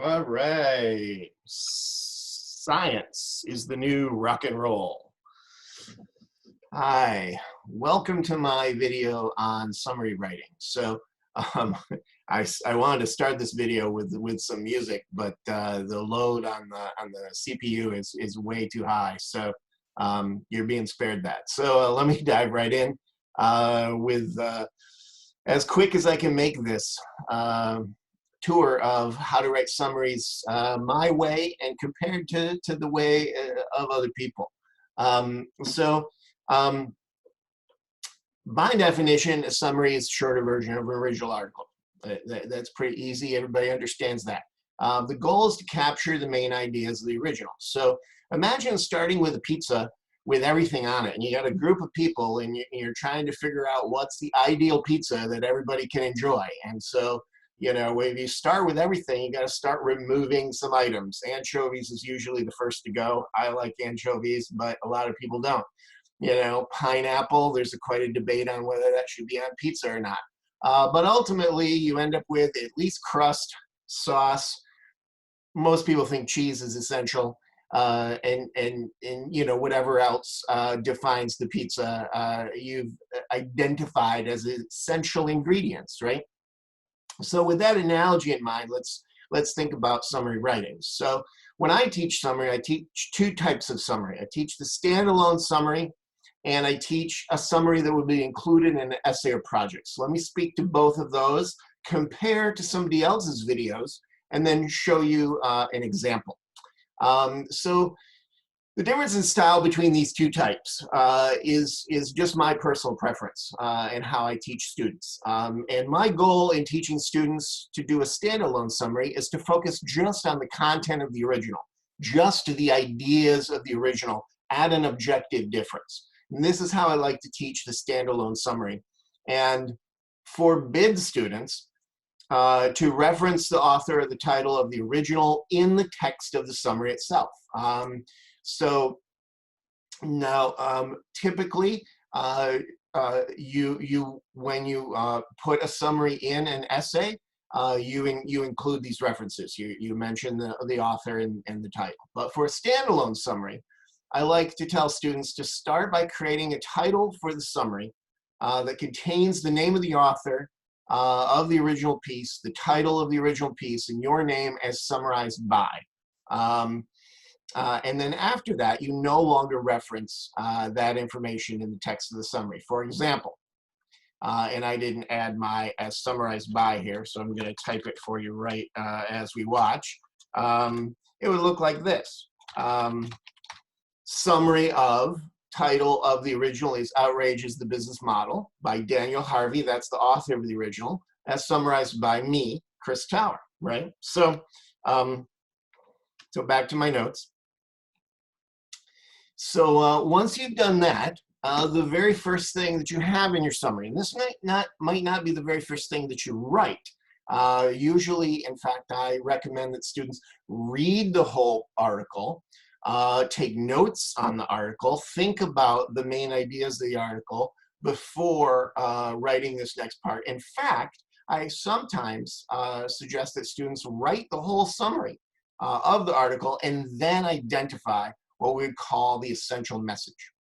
All right. Science is the new rock and roll. Hi, welcome to my video on summary writing. Um, I wanted to start this video with some music, but the load on the CPU is way too high. You're being spared that. Let me dive right in with as quick as I can make this. Tour of how to write summaries my way and compared to the way of other people. Um, so um, by definition, a summary is a shorter version of an original article. That's pretty easy. Everybody understands that. The goal is to capture the main ideas of the original. So imagine starting with a pizza with everything on it, and you got a group of people, and you're trying to figure out what's the ideal pizza that everybody can enjoy. And so, you know, if you start with everything, you got to start removing some items. Anchovies is usually the first to go. I like anchovies, but a lot of people don't. You know, pineapple, there's quite a debate on whether that should be on pizza or not. But ultimately, you end up with at least crust, sauce. Most people think cheese is essential, and you know, whatever else defines the pizza, you've identified as essential ingredients, right? So with that analogy in mind, let's think about summary writing. So when I teach summary, I teach two types of summary. I teach the standalone summary, and I teach a summary that would be included in an essay or project. So let me speak to both of those, compare to somebody else's videos, and then show you an example. So the difference in style between these two types is just my personal preference and how I teach students. And my goal in teaching students to do a standalone summary is to focus just on the content of the original, just to the ideas of the original at an objective difference. And this is how I like to teach the standalone summary, and forbid students to reference the author or the title of the original in the text of the summary itself. So now, typically, when you put a summary in an essay, you include these references. You mention the author and the title. But for a standalone summary, I like to tell students to start by creating a title for the summary that contains the name of the author of the original piece, the title of the original piece, and your name as summarized by. And then after that, you no longer reference that information in the text of the summary. For example, and I didn't add my as summarized by here, so I'm going to type it for you right as we watch. It would look like this. Summary of, title of the original is Outrage is the Business Model by Daniel Harvey. That's the author of the original, as summarized by me, Chris Tower, right? So back to my notes. So once you've done that, the very first thing that you have in your summary, and this might not be the very first thing that you write. Usually, in fact, I recommend that students read the whole article, take notes on the article, think about the main ideas of the article before writing this next part. In fact, I sometimes suggest that students write the whole summary of the article and then identify what we would call the essential message.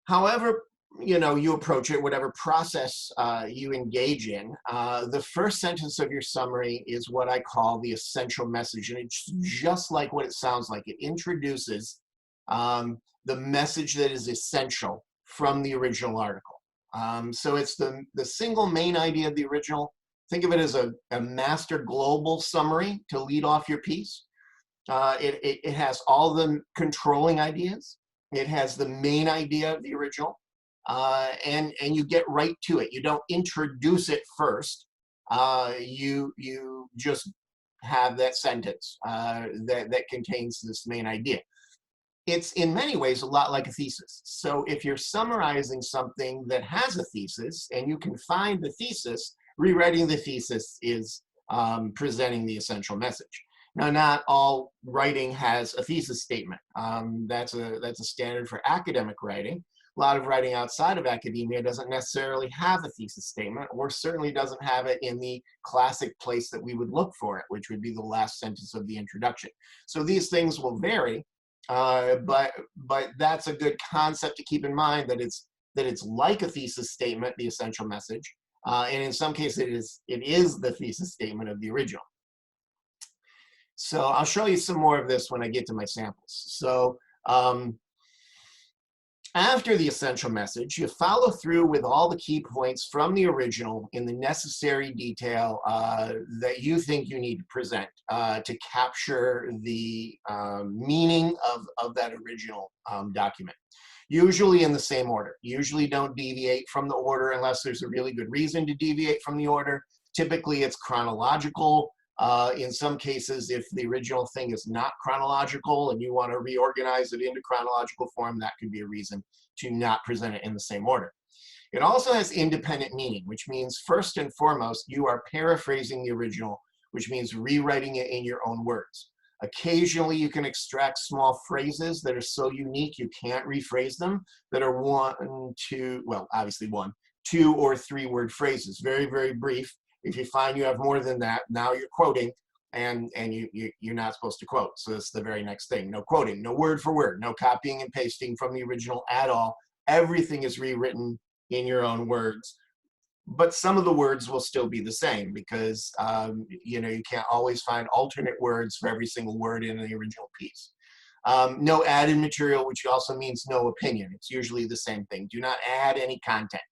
However, you know, you approach it, whatever process you engage in, the first sentence of your summary is what I call the essential message. And it's just like what it sounds like. It introduces the message that is essential from the original article. So it's the single main idea of the original. Think of it as a master global summary to lead off your piece. It has all the controlling ideas. It has the main idea of the original, and you get right to it. You don't introduce it first. You just have that sentence that contains this main idea. It's in many ways a lot like a thesis. So if you're summarizing something that has a thesis and you can find the thesis, rewriting the thesis is presenting the essential message. Now, not all writing has a thesis statement. That's a standard for academic writing. A lot of writing outside of academia doesn't necessarily have a thesis statement, or certainly doesn't have it in the classic place that we would look for it, which would be the last sentence of the introduction. So these things will vary, but that's a good concept to keep in mind, that it's like a thesis statement, the essential message, and in some cases it is the thesis statement of the original. So I'll show you some more of this when I get to my samples. So after the essential message, you follow through with all the key points from the original in the necessary detail that you think you need to present to capture the meaning of that original document. Usually in the same order. Usually don't deviate from the order unless there's a really good reason to deviate from the order. Typically it's chronological. In some cases, if the original thing is not chronological and you want to reorganize it into chronological form, that could be a reason to not present it in the same order. It also has independent meaning, which means first and foremost, you are paraphrasing the original, which means rewriting it in your own words. Occasionally, you can extract small phrases that are so unique you can't rephrase them, that are obviously 1, 2, or 3 word phrases, very, very brief. If you find you have more than that, now you're quoting, and you're not supposed to quote. So that's the very next thing. No quoting, no word for word, no copying and pasting from the original at all. Everything is rewritten in your own words. But some of the words will still be the same because you can't always find alternate words for every single word in the original piece. No added material, which also means no opinion. It's usually the same thing. Do not add any content.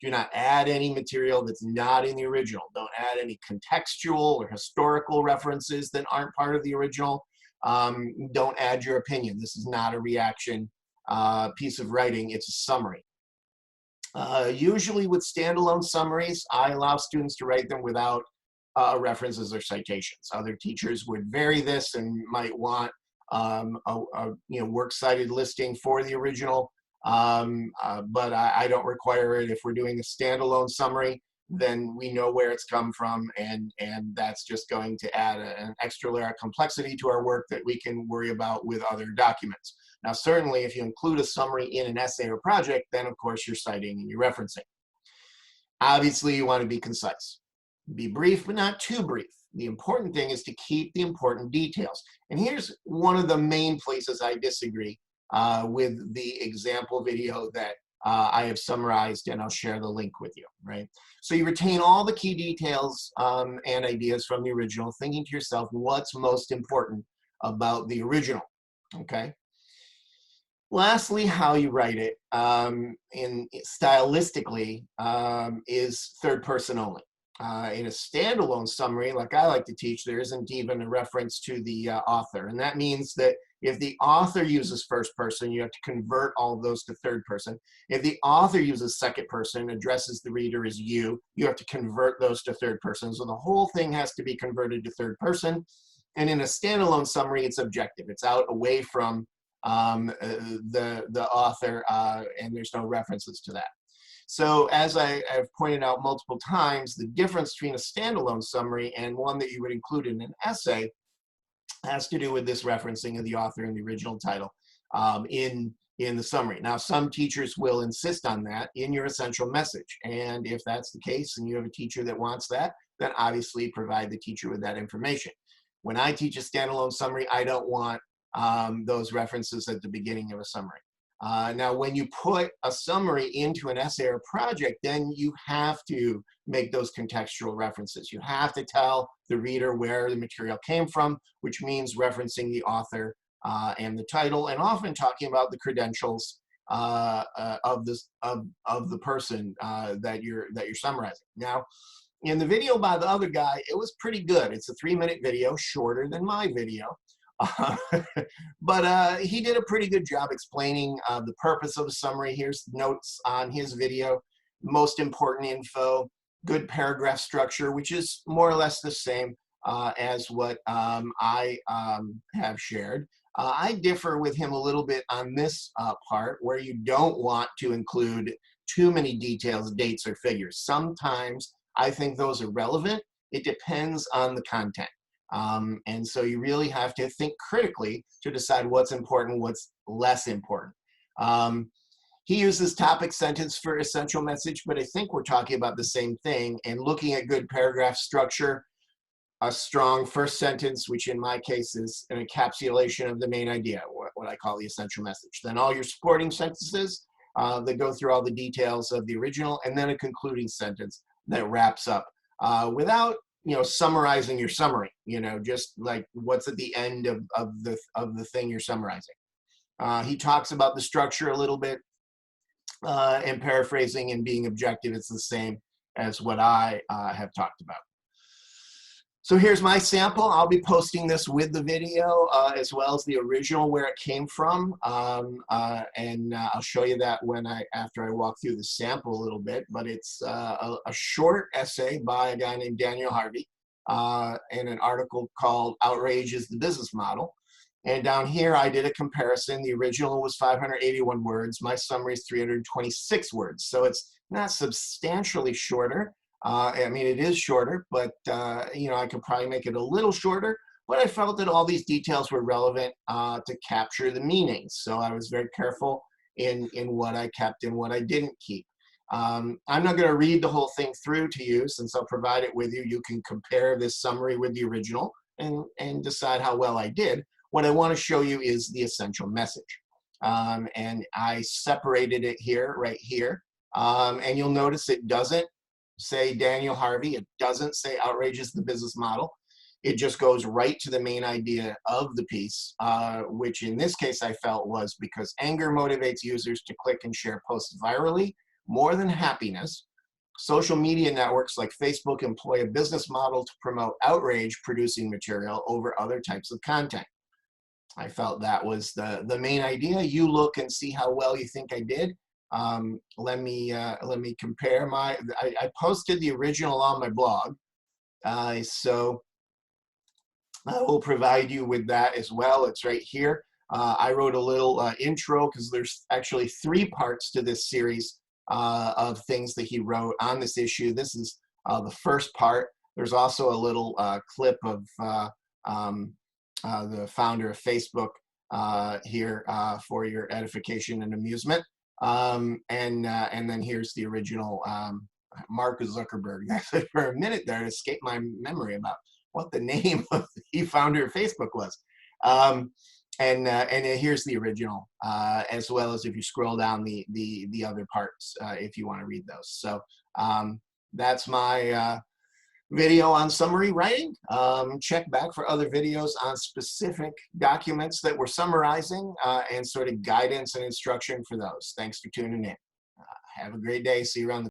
Do not add any material that's not in the original. Don't add any contextual or historical references that aren't part of the original. Don't add your opinion. This is not a reaction piece of writing. It's a summary. Usually with standalone summaries, I allow students to write them without references or citations. Other teachers would vary this and might want a works cited listing for the original. But I don't require it. If we're doing a standalone summary, then we know where it's come from, and that's just going to add an extra layer of complexity to our work that we can worry about with other documents. Now, certainly, if you include a summary in an essay or project, then of course you're citing and you're referencing. Obviously, you want to be concise. Be brief, but not too brief. The important thing is to keep the important details. And here's one of the main places I disagree with the example video that I have summarized, and I'll share the link with you, right? So you retain all the key details and ideas from the original, thinking to yourself, what's most important about the original, okay? Lastly, how you write it stylistically is third person only. In a standalone summary, like I like to teach, there isn't even a reference to the author. And that means that if the author uses first person, you have to convert all of those to third person. If the author uses second person, addresses the reader as you have to convert those to third person. So the whole thing has to be converted to third person. And in a standalone summary, it's objective. It's out away from the author, and there's no references to that. So as I have pointed out multiple times, the difference between a standalone summary and one that you would include in an essay has to do with this referencing of the author and the original title in the summary. Now, some teachers will insist on that in your essential message. And if that's the case and you have a teacher that wants that, then obviously provide the teacher with that information. When I teach a standalone summary, I don't want those references at the beginning of a summary. Now, when you put a summary into an essay or project, then you have to make those contextual references. You have to tell the reader where the material came from, which means referencing the author and the title, and often talking about the credentials of the person that you're summarizing. Now, in the video by the other guy, it was pretty good. It's a 3-minute video, shorter than my video. But he did a pretty good job explaining the purpose of a summary. Here's notes on his video, most important info, good paragraph structure, which is more or less the same as what I have shared. I differ with him a little bit on this part, where you don't want to include too many details, dates, or figures. Sometimes I think those are relevant. It depends on the content. And so you really have to think critically to decide what's important, what's less important. He uses topic sentence for essential message, but I think we're talking about the same thing. And looking at good paragraph structure, a strong first sentence, which in my case is an encapsulation of the main idea, what I call the essential message. Then all your supporting sentences that go through all the details of the original, and then a concluding sentence that wraps up without summarizing your summary, just like what's at the end of the thing you're summarizing. He talks about the structure a little bit, and paraphrasing and being objective. It's the same as what I have talked about. So here's my sample. I'll be posting this with the video as well as the original where it came from, and I'll show you that after I walk through the sample a little bit. But it's a short essay by a guy named Daniel Harvey in an article called "Outrage is the Business Model." And down here I did a comparison. The original was 581 words. My summary is 326 words. So it's not substantially shorter. I mean, it is shorter, but I could probably make it a little shorter, but I felt that all these details were relevant to capture the meanings. So I was very careful in what I kept and what I didn't keep. I'm not going to read the whole thing through to you, since I'll provide it with you. You can compare this summary with the original and decide how well I did. What I want to show you is the essential message. And I separated it here, right here. And you'll notice it doesn't say Daniel Harvey. It doesn't say outrage is the business model. It just goes right to the main idea of the piece, which in this case I felt was because anger motivates users to click and share posts virally more than happiness. Social media networks like Facebook employ a business model to promote outrage producing material over other types of content. I felt that was the main idea. You look and see how well you think I did. Let me compare I posted the original on my blog, so I will provide you with that as well. It's right here. I wrote a little intro, because there's actually 3 parts to this series of things that he wrote on this issue. This is the first part. There's also a little clip of the founder of Facebook here for your edification and amusement. And then here's the original Mark Zuckerberg. For a minute there, it escaped my memory about what the name of the founder of Facebook was. And here's the original, as well as if you scroll down the other parts, if you want to read those. So that's my video on summary writing. Check back for other videos on specific documents that we're summarizing, and sort of guidance and instruction for those. Thanks for tuning in. Have a great day. See you around the